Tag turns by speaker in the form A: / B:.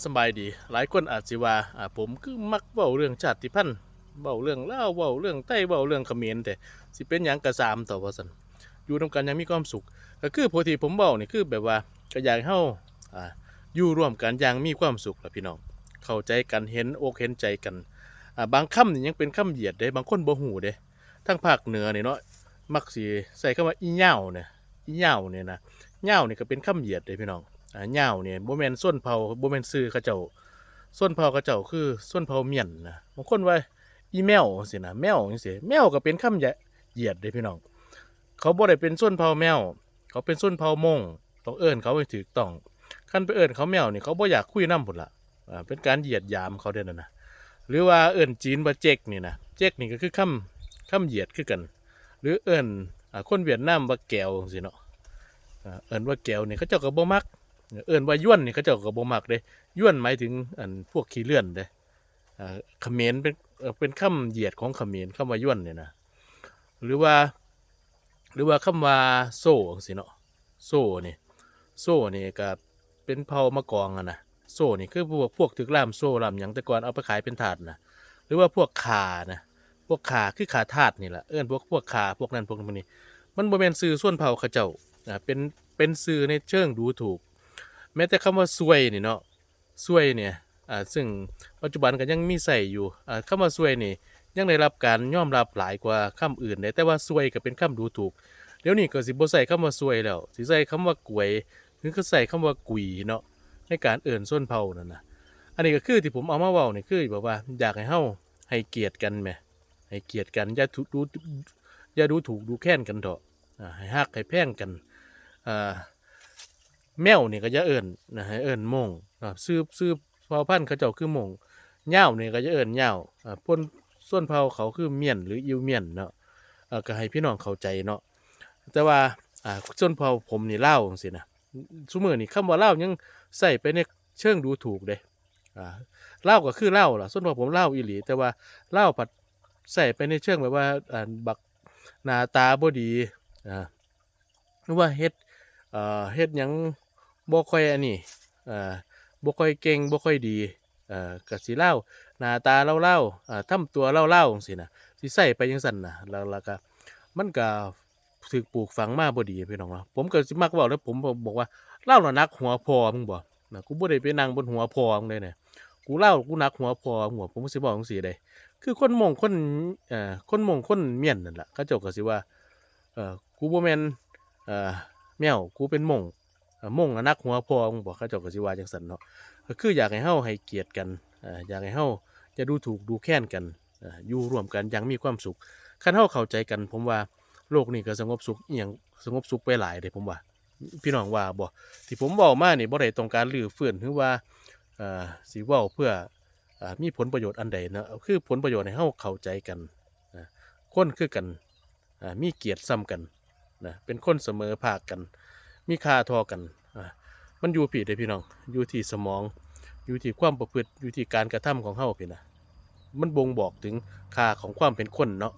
A: สำบายดีหลายคนอาจสิว่าผมคือมักเว้าเรื่องชาติพันธุ์เว้าเรื่องลาวเว้าเรื่องไต้เว้าเรื่องเขมรแต่สิเป็นหยังกะสามต่อว่าซั่นอยู่นำกันอยังมีความสุขก็คือพอที่ผมเว้านี่คือแบบว่าก็อยากให้เฮาอ่าอยู่ร่วมกันอย่างมีความสุขล่ะพี่น้องเข้าใจกันเห็นอกเห็นใจกันบางคำนี่ยังเป็นคำเหยียดเด้บางคนบ่ฮู้เด้ทางภาคเหนือนี่เนาะมักสิใช้คำว่าอีเหย้าเนี่ยอีเหย้าเนี่ยนะเหย้านี่ก็เป็นคำเหยียดเด้พี่น้อง เหย้าเนี่ยบ่แม่นส้นเผาบ่แม่นชื่อเขาเจ้าส้นเผาเขาเจ้าคือส้นเผาเมียนนะบางคนว่าอีแมวจังซี่นะแมวจังซี่แมวก็เป็นคำเหยียดเด้พี่น้องเขาบ่ได้เป็นส้นเผาแมวเขาเป็นส้นเผามงต้องเอิ้นเขาให้ถูกต้องคันไปเอิ้นเขาแมวนี่เขาบ่อยากคุยนำพุ่นล่ะเป็นการเหยียดหยามเขาเด้อนั่นน่ะหรือว่าเอิ้นจีนว่าเจ๊กนี่นะเจ๊กนี่ก็คือคำเหยียดคือกันหรือเอิ้นคนเวียดนามว่าแก้วจังซี่เนาะเอิ้นว่าแก้วนี่เขาเจ้าก็บ่มัก เอิ้นว่าย้วนนี่เขาเจ้าก็บ่มักเด้ย้วนหมายถึงพวกขี้เลื่อนเด้เขมรเป็นคำเหยียดของเขมรคำว่าย้วนเนี่ยนะหรือว่าหรือว่าคำว่าโซ่จังซี่เนาะโซ่นี่โซ่นี่ก็เป็นเผ่ามะกองอะนะโซ่นี่คือพวกถึกล่ามโซ่ล่ามหยังแต่ก่อนเอาไปขายเป็นทาสนะหรือว่าพวกข่านะพวกข่าคือข่าทาสนี่แหละเอิ้นพวกข่าพวกนั้นพวกนี้มันบ่แม่นชื่อส่วนเผ่าเขาเจ้าเป็นชื่อในเชิงดูถูก แม้แต่คำว่าซวยนี่เนาะซวยเนี่ยซึ่งปัจจุบันก็ยังมีใส่อยู่คำว่าซวยนี่ยังได้รับการยอมรับหลายกว่าคำอื่นเลยแต่ว่าซวยก็เป็นคำดูถูกเดี๋ยวนี้ก็สิบ่ใส่คำว่าซวยแล้วสิใส่คำว่ากวยหรือก็ใส่คำว่ากุยเนาะในการเอิ่นส้นเผานั่นนะอันนี้ก็คือที่ผมเอามาเว้านี่คือแบบว่าอยากให้เฮาให้เกียรติกันแหมให้เกียรติกันอย่าดูถูกดูแคลนกันเถอะให้ฮักให้แพงกันอ่า แมวนี่ก็จะเอิ้นนะให้เอิ้นโมงซื้อเผ่าพันธุ์เขาเจ้าคือโมงเหย้านี่ก็จะเอิ้นเหย้าพนส่วนเผ่าเขาคือเมียนหรืออิวเมียนเนาะก็ให้พี่น้องเข้าใจเนาะแต่ว่าส่วนเผ่าผมนี่ลาวจังซี่นะซุมื้อนี้คำว่าลาวยังใช้ไปในเชิงดูถูกเด้อ่าลาวก็คือลาวล่ะส่วนเผ่าผมลาวอีหลีแต่ว่าลาวผัดใช้ไปในเชิงแบบว่าบักหน้าตาบ่ดีอ่าหรือว่าเฮ็ดหยังบ่ค่อยอันนี้อ่าบ่ค่อยเก่งบ่ค่อยดีก็สิเลาหน้าตาเลาๆทำตัวเลาๆจังซี่น่ะสิใช้ไปจังซั่นน่ะแล้วก็มันก็ถูกปลูกฝังมาบ่ดีพี่น้องเนาะผมก็สิมักเว้าแล้วผมบอกว่าเลาน่ะหนักหัวพ่อมึงบ่น่ะกูบ่ได้ไปนั่งบนหัวพ่อมึงเลยเนี่ยกูเลากูหนักหัวพ่อมึงบ่ผมก็สิเว้าจังซี่เดะคือคนมงคนคนมงคนเมียนนั่นล่ะเขาเจ้าก็สิว่ากูบ่แม่นเอ่อ แมวกูเป็นม่งม่งอะนักหัวพอมึงบอกเขาเจ้าก็สิว่าจังซั่นเนาะก็คืออยากให้เฮาให้เกียรติกันอยากให้เฮาจะดูถูกดูแคลนกันอยู่ร่วมกันอย่างมีความสุขคันเฮาเข้าใจกันผมว่าโลกนี้ก็สงบสุขอีหยังสงบสุขไปหลายเด้ผมว่าพี่น้องว่าบ่ที่ผมเว้ามานี่บ่ได้ต้องการรื้อฟื้นหรือว่าสิเว้าเพื่อมีผลประโยชน์อันใดเนาะคือผลประโยชน์ให้เฮาเข้าใจกันอ่าคนคือกันมีเกียรติซ้ำกัน นะเป็นคนเสมอภาคกันมีค่าทอกันมันอยู่ผิดเลยพี่น้องอยู่ที่สมองอยู่ที่ความประพฤติอยู่ที่การกระทำของเฮาพี่นะมันบ่งบอกถึงค่าของความเป็นคนเนาะ